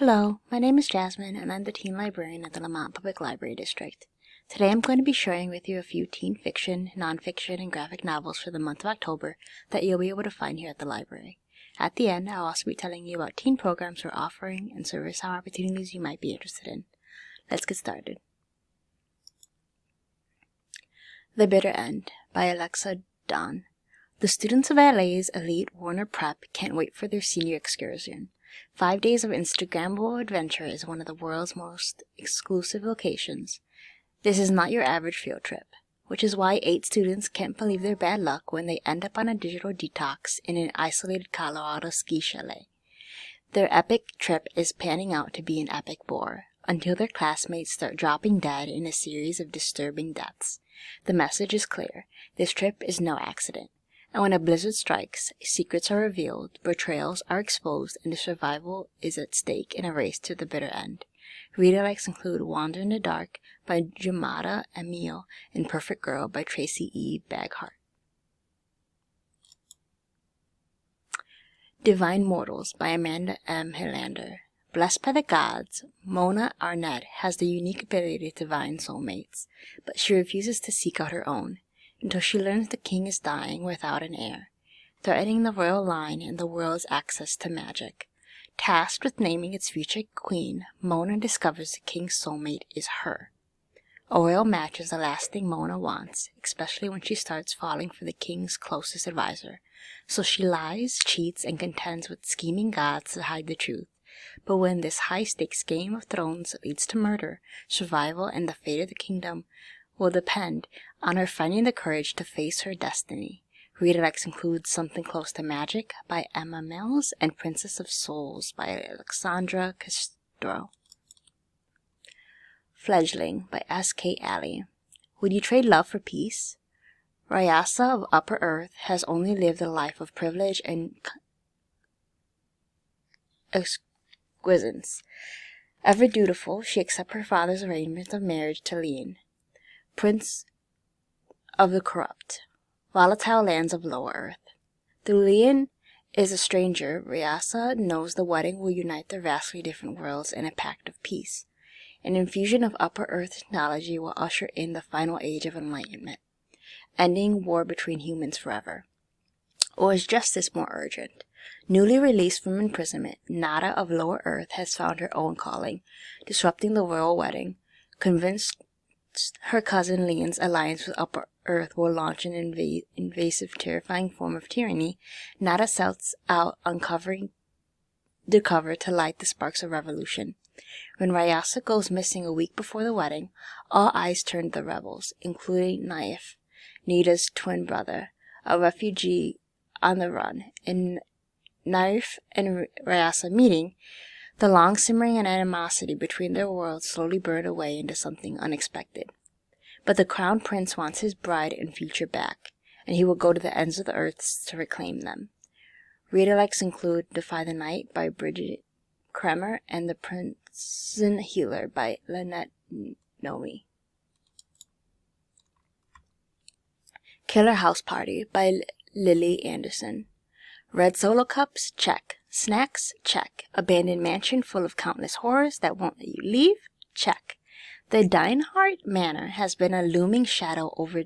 Hello, my name is Jasmine and I'm the teen librarian at the Lamont Public Library District. Today I'm going to be sharing with you a few teen fiction, nonfiction, and graphic novels for the month of October that you'll be able to find here at the library. At the end, I'll also be telling you about teen programs we're offering and service hour opportunities you might be interested in. Let's get started. The Bitter End by Alexa Donne. The students of LA's elite Warner Prep can't wait for their senior excursion. 5 days of Instagrammable adventure is one of the world's most exclusive locations. This is not your average field trip, which is why 8 students can't believe their bad luck when they end up on a digital detox in an isolated Colorado ski chalet. Their epic trip is panning out to be an epic bore, until their classmates start dropping dead in a series of disturbing deaths. The message is clear: this trip is no accident. And when a blizzard strikes, secrets are revealed, betrayals are exposed, and the survival is at stake in a race to the bitter end. Reader likes include Wander in the Dark by Jumada Emile and Perfect Girl by Tracy E. Baghart. Divine Mortals by Amanda M. Hilander. Blessed by the gods, Mona Arnett has the unique ability to divine soulmates, but she refuses to seek out her own, until she learns the king is dying without an heir, threatening the royal line and the world's access to magic. Tasked with naming its future queen, Mona discovers the king's soulmate is her. A royal match is the last thing Mona wants, especially when she starts falling for the king's closest advisor. So she lies, cheats, and contends with scheming gods to hide the truth. But when this high-stakes Game of Thrones leads to murder, survival, and the fate of the kingdom will depend on her finding the courage to face her destiny. Reader likes includes Something Close to Magic by Emma Mills and Princess of Souls by Alexandra Castro. Fledgling by S.K. Alley. Would you trade love for peace? Ryasa of Upper Earth has only lived a life of privilege and exquisance. Ever dutiful, she accepts her father's arrangement of marriage to Leon, Prince of the corrupt, volatile lands of Lower Earth. Though Leon is a stranger, Ryasa knows the wedding will unite their vastly different worlds in a pact of peace. An infusion of Upper Earth technology will usher in the final age of enlightenment, ending war between humans forever. Or is justice more urgent? Newly released from imprisonment, Nada of Lower Earth has found her own calling, disrupting the royal wedding. Convinced her cousin Leon's alliance with Upper Earth will launch an invasive, terrifying form of tyranny, Nada sets out uncovering the cover to light the sparks of revolution. When Ryasa goes missing a week before the wedding, all eyes turn to the rebels, including Naif, Nada's twin brother, a refugee on the run. In Naif and Ryasa meeting, the long-simmering animosity between their worlds slowly burned away into something unexpected. But the crown prince wants his bride and future back, and he will go to the ends of the earth to reclaim them. Reader likes include Defy the Night by Bridget Kremer and The Prison Healer by Lynette Nomi. Killer House Party by Lily Anderson. Red Solo cups? Check. Snacks? Check. Abandoned mansion full of countless horrors that won't let you leave? Check. The Dinehart Manor has been a looming shadow over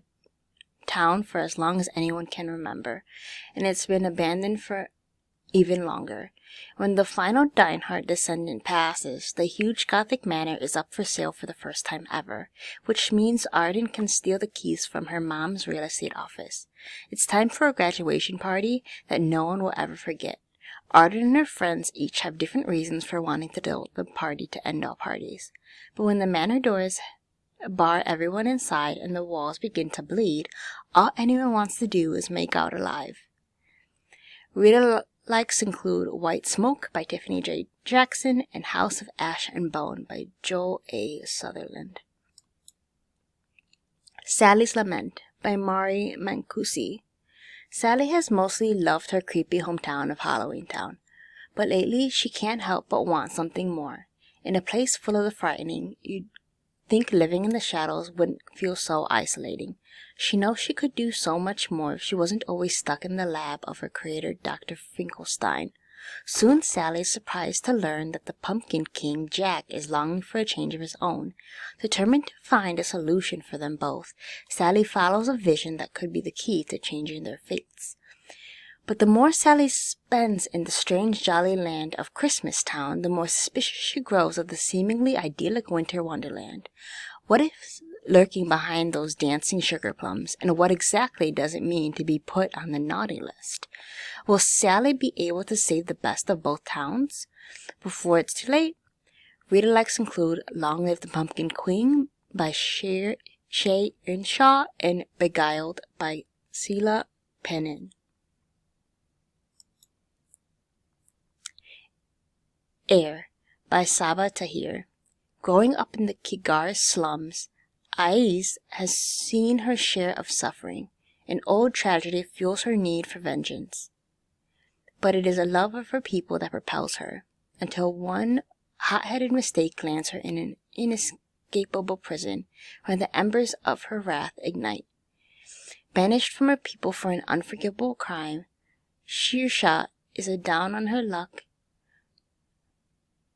town for as long as anyone can remember, and it's been abandoned for even longer. When the final Dinehart descendant passes, the huge Gothic manor is up for sale for the first time ever, which means Arden can steal the keys from her mom's real estate office. It's time for a graduation party that no one will ever forget. Arden and her friends each have different reasons for wanting to throw the party to end all parties. But when the manor doors bar everyone inside and the walls begin to bleed, all anyone wants to do is make out alive. Reader likes include White Smoke by Tiffany J. Jackson and House of Ash and Bone by Joel A. Sutherland. Sally's Lament by Mari Mancusi. Sally has mostly loved her creepy hometown of Halloween Town, but lately she can't help but want something more. In a place full of the frightening, you'd think living in the shadows wouldn't feel so isolating. She knows she could do so much more if she wasn't always stuck in the lab of her creator, Dr. Finkelstein. Soon Sally is surprised to learn that the Pumpkin King, Jack, is longing for a change of his own. Determined to find a solution for them both, Sally follows a vision that could be the key to changing their fates. But the more Sally spends in the strange jolly land of Christmas Town, the more suspicious she grows of the seemingly idyllic winter wonderland. What is lurking behind those dancing sugar plums, and what exactly does it mean to be put on the naughty list? Will Sally be able to save the best of both towns before it's too late? Reader likes include Long Live the Pumpkin Queen by Shay Earnshaw and Beguiled by Selah Pennin. Air by Saba Tahir. Growing up in the Kigar slums, Aiz has seen her share of suffering. An old tragedy fuels her need for vengeance. But it is a love of her people that propels her, until one hot-headed mistake lands her in an inescapable prison, where the embers of her wrath ignite. Banished from her people for an unforgivable crime, Sheershah is a down-on-her-luck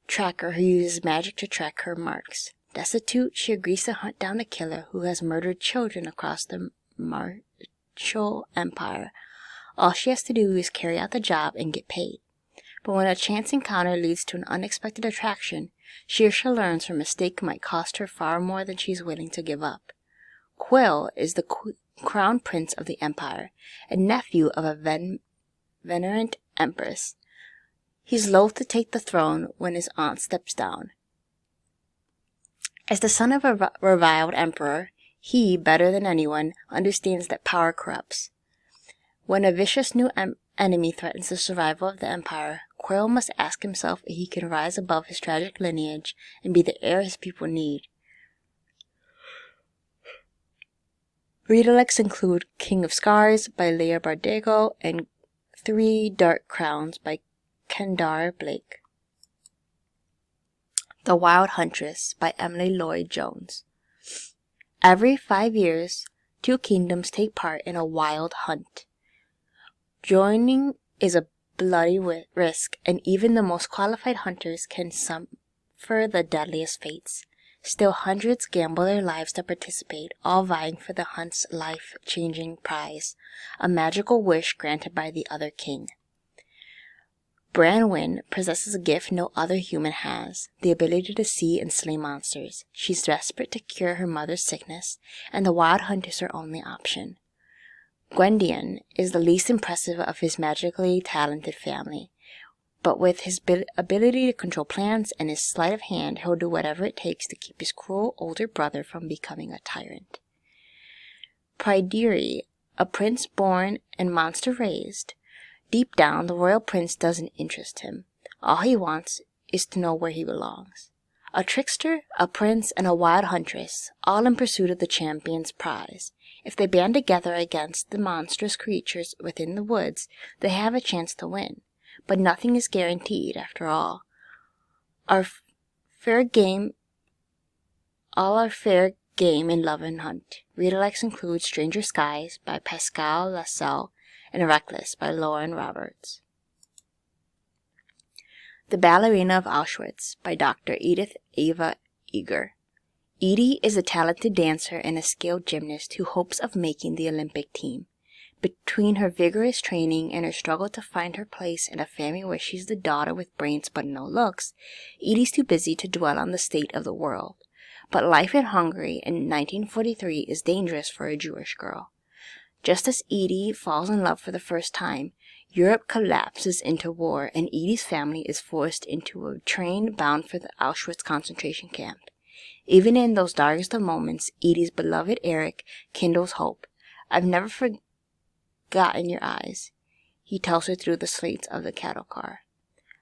tracker who uses magic to track her marks. Destitute, she agrees to hunt down a killer who has murdered children across the Martial Empire. All she has to do is carry out the job and get paid. But when a chance encounter leads to an unexpected attraction, Sheershah learns her mistake might cost her far more than she's willing to give up. Quill is the crown prince of the empire, a nephew of a venerant empress. He's loath to take the throne when his aunt steps down. As the son of a reviled emperor, he, better than anyone, understands that power corrupts. When a vicious new enemy threatens the survival of the empire, Quill must ask himself if he can rise above his tragic lineage and be the heir his people need. Read-alects include King of Scars by Leah Bardego and Three Dark Crowns by Kendare Blake. The Wild Huntress by Emily Lloyd Jones. Every 5 years, 2 kingdoms take part in a wild hunt. Joining is a bloody risk, and even the most qualified hunters can suffer the deadliest fates. Still, hundreds gamble their lives to participate, all vying for the hunt's life-changing prize, a magical wish granted by the other king. Branwen possesses a gift no other human has, the ability to see and slay monsters. She's desperate to cure her mother's sickness, and the wild hunt is her only option. Gwendion is the least impressive of his magically talented family, but with his ability to control plants and his sleight of hand, he'll do whatever it takes to keep his cruel older brother from becoming a tyrant. Pryderi, a prince born and monster raised. Deep down, the royal prince doesn't interest him. All he wants is to know where he belongs. A trickster, a prince, and a wild huntress, all in pursuit of the champion's prize. If they band together against the monstrous creatures within the woods, they have a chance to win. But nothing is guaranteed, after all. All are fair game in love and hunt. Read-alects include Stranger Skies by Pascal Lassalle and Reckless by Lauren Roberts. The Ballerina of Auschwitz by Dr. Edith Ava Eger. Edie is a talented dancer and a skilled gymnast who hopes of making the Olympic team. Between her vigorous training and her struggle to find her place in a family where she's the daughter with brains but no looks, Edie's too busy to dwell on the state of the world. But life in Hungary in 1943 is dangerous for a Jewish girl. Just as Edie falls in love for the first time, Europe collapses into war and Edie's family is forced into a train bound for the Auschwitz concentration camp. Even in those darkest of moments, Edie's beloved Eric kindles hope. "I've never forgotten your eyes," he tells her through the slates of the cattle car.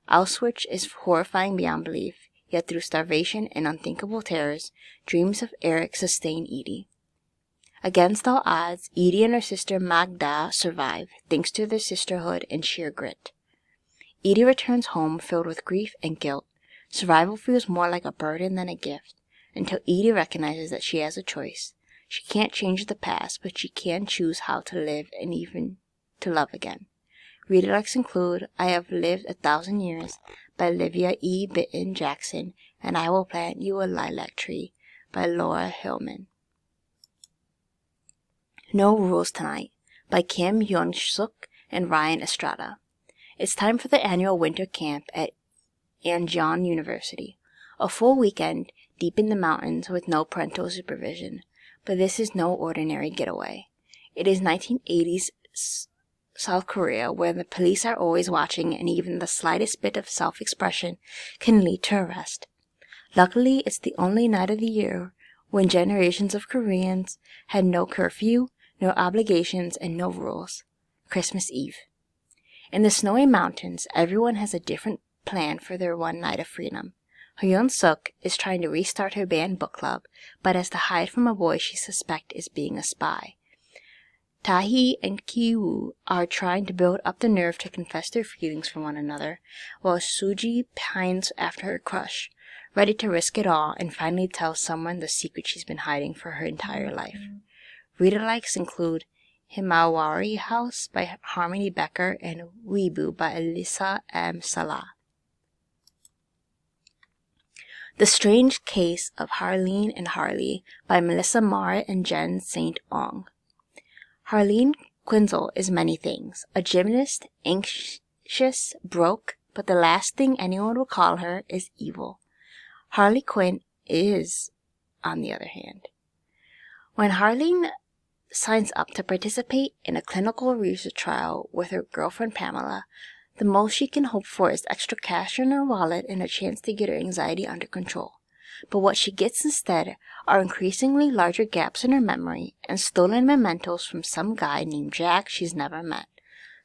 Auschwitz is horrifying beyond belief, yet through starvation and unthinkable terrors, dreams of Eric sustain Edie. Against all odds, Edie and her sister Magda survive, thanks to their sisterhood and sheer grit. Edie returns home filled with grief and guilt. Survival feels more like a burden than a gift, until Edie recognizes that she has a choice. She can't change the past, but she can choose how to live and even to love again. Redirects include I Have Lived 1,000 Years by Olivia E. Bitten Jackson and I Will Plant You a Lilac Tree by Laura Hillman. No Rules Tonight by Kim Hyun-suk and Ryan Estrada. It's time for the annual winter camp at Anjeon University. A full weekend deep in the mountains with no parental supervision. But this is no ordinary getaway. It is 1980s South Korea, where the police are always watching and even the slightest bit of self-expression can lead to arrest. Luckily, it's the only night of the year when generations of Koreans had no curfew, no obligations, and no rules. Christmas Eve. In the snowy mountains, everyone has a different plan for their one night of freedom. Hyun-suk is trying to restart her band book club, but has to hide from a boy she suspects is being a spy. Tae and Ki-woo are trying to build up the nerve to confess their feelings for one another, while Suji pines after her crush, ready to risk it all and finally tell someone the secret she's been hiding for her entire life. Read-alikes include Himawari House by Harmony Becker and Weebu by Alyssa M. Salah. The Strange Case of Harleen and Harley by Melissa Marr and Jen St. Ong. Harleen Quinzel is many things. A gymnast, anxious, broke, but the last thing anyone will call her is evil. Harley Quinn is, on the other hand. When Harleen signs up to participate in a clinical research trial with her girlfriend Pamela, the most she can hope for is extra cash in her wallet and a chance to get her anxiety under control. But what she gets instead are increasingly larger gaps in her memory and stolen mementos from some guy named Jack she's never met.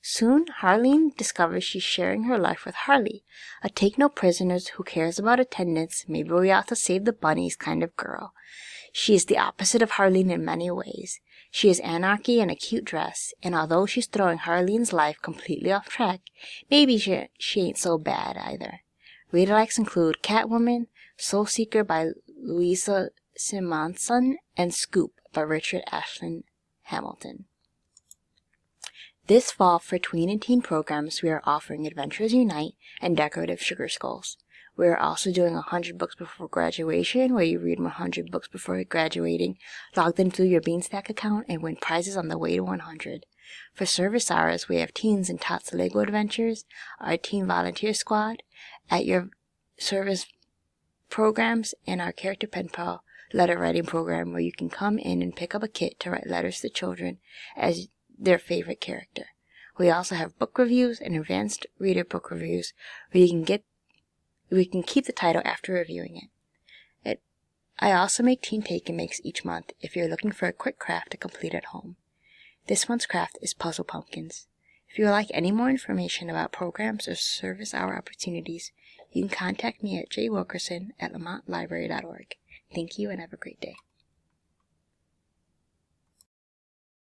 Soon, Harleen discovers she's sharing her life with Harley, a take-no-prisoners who cares about attendance, maybe we ought to save the bunnies kind of girl. She is the opposite of Harleen in many ways. She is anarchy in a cute dress, and although she's throwing Harleen's life completely off track, maybe she ain't so bad either. Read-alikes include Catwoman, Soul Seeker by Louisa Simonson, and Scoop by Richard Ashland Hamilton. This fall for tween and teen programs, we are offering Adventures Unite and Decorative Sugar Skulls. We are also doing 100 books before graduation, where you read 100 books before graduating, log them through your Beanstack account, and win prizes on the way to 100. For service hours, we have Teens and Tots Lego Adventures, our Teen Volunteer Squad, at your service programs, and our Character Pen Pal letter writing program, where you can come in and pick up a kit to write letters to children as their favorite character. We also have book reviews and advanced reader book reviews, where we can keep the title after reviewing it. I also make Teen Take-and-Makes each month if you're looking for a quick craft to complete at home. This month's craft is Puzzle Pumpkins. If you would like any more information about programs or service hour opportunities, you can contact me at jwilkerson@lamontlibrary.org. Thank you and have a great day.